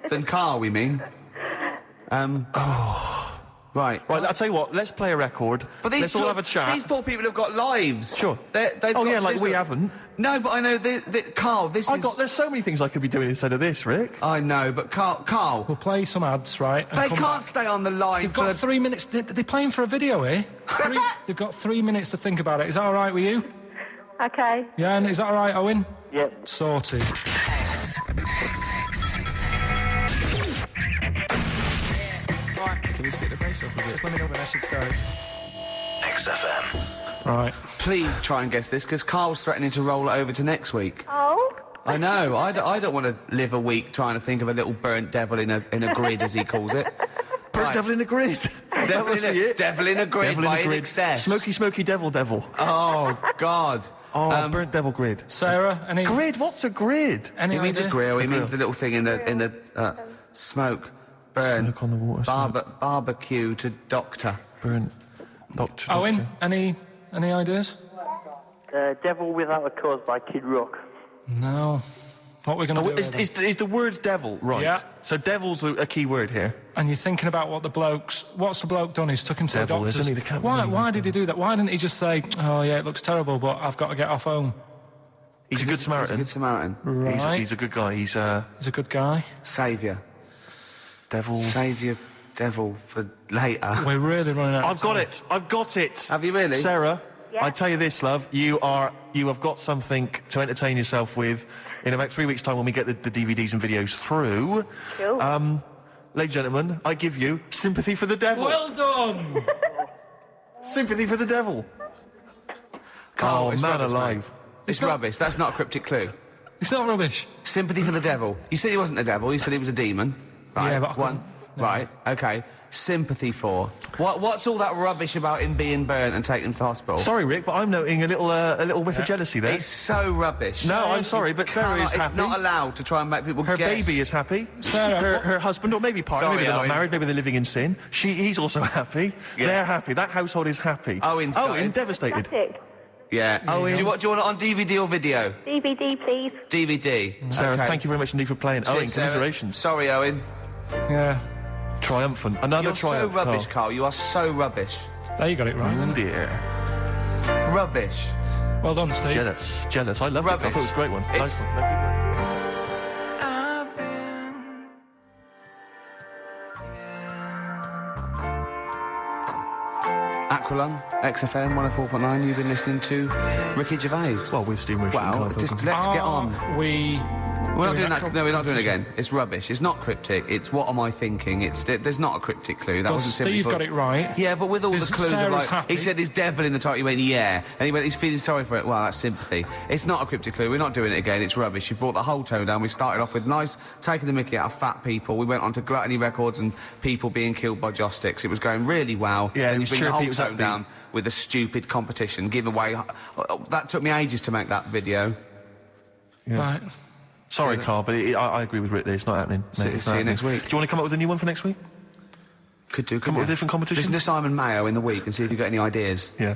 Than Carl, we mean. Right. Right, I'll tell you what, let's play a record. But these let's all have a chat. These poor people have got lives. Sure. They've Oh, got yeah, to like do we something. haven't. No, but I know, Carl, this is... There's so many things I could be doing instead of this, Rick. I know, but Carl, We'll play some ads, right? and they come can't back. stay on the line They've for... got 3 minutes. They're playing for a video here. They've got 3 minutes to think about it. Is that all right with you? Okay. Yeah, and is that all right, Owen? Yep. Sorted. Can we stick the bass off with it? Just let me know when I should start. XFM. Right. Please try and guess this, because Carl's threatening to roll it over to next week. Oh. I know. I don't want to live a week trying to think of a little burnt devil in a grid, as he calls it. Burnt Right. devil in a grid. Devil Must in be a, it. devil in a grid Devil in by a grid. excess. Smoky, smoky devil. Oh, God. Burnt devil grid. Sarah, any... Grid? What's a grid? Any He means a idea? grill. He grill. means the little thing in the smoke. Burn. Smoke on the water, smoke. Barbecue to doctor. Burnt. Doctor. Owen, any ideas? Devil Without a Cause by Kid Rock. No. What we're going to do here, then. Is the word devil right? Yeah. So devil's a key word here. And you're thinking about what's the bloke done? He's took him to Devil, the doctors. isn't he? The Why did he do that? Why didn't he just say, oh yeah, it looks terrible, but I've got to get off home? He's a good Samaritan. He's a good Samaritan. Right. He's a good guy. He's a good guy. Saviour. devil. Saviour, devil for later. We're really running out of I've got it. I've got it. Have you really? Sarah, Yeah. I tell you this, love. You have got something to entertain yourself with in about 3 weeks' time when we get the DVDs and videos through. Cool. Ladies and gentlemen, I give you Sympathy for the Devil. Well done! Sympathy for the Devil. Carl, Oh, it's man rubbish, alive. mate. It's rubbish. That's not a cryptic clue. It's not rubbish. Sympathy for the devil. You said he wasn't the devil. You said he was a demon. Right. Yeah, but I One. couldn't- no. Right. Okay. Sympathy for. What's all that rubbish about him being burnt and taken to the hospital? Sorry, Rick, but I'm noting a little whiff of jealousy there. It's so rubbish. No, I'm sorry, but Sarah is It's happy. not allowed to try and make people Her guess. baby is happy. Sarah, Her husband, or maybe partner, Sorry, maybe they're not Owen. married, maybe they're living in sin. He's also happy. Yeah. They're happy. That household is happy. Owen's Owen, gutted. devastated. Static. Yeah. Oh, do you want it on DVD or video? DVD, please. DVD. Sarah, Okay. thank you very much indeed for playing. Owen, Cheers, Sarah. commiserations. Sorry, Owen. yeah. Triumphant. Another You're so triumph. rubbish, Carl. You are so rubbish. There you got it right, Oh then. dear. Rubbish. Well done, Steve. Jealous. I loved it. I Rubbish. thought it was a great one. It's- Nice one. Aqualung, XFM 104.9. You've been listening to Ricky Gervais. Well, with Steve Richard and Well, Karl just Pilkington. let's get on. We're We're not doing that. No, we're not doing it again. It's rubbish. It's not cryptic. It's what am I thinking? There's not a cryptic clue. That Well, wasn't simply Steve for- got it right. Yeah, but with all Is the clues, of Sarah's like, happy? he said his devil in the title. He went, yeah, and he went, he's feeling sorry for it. Well, that's sympathy. It's not a cryptic clue. We're not doing it again. It's rubbish. You brought the whole tone down. We started off with nice, taking the mickey out of fat people. We went on to gluttony records and people being killed by joss sticks. It was going really well. Yeah, it and was you bring the chirpy, whole it was tone upbeat. down with a stupid competition giveaway. That took me ages to make that video. Right. Sorry, Carl, but I agree with Rick there. It's not happening. See- It's see not you next happening. week. Do you want to come up with a new one for next week? Could do. Come up with different competitions? Listen to Simon Mayo in the week and see if you've got any ideas. Yeah.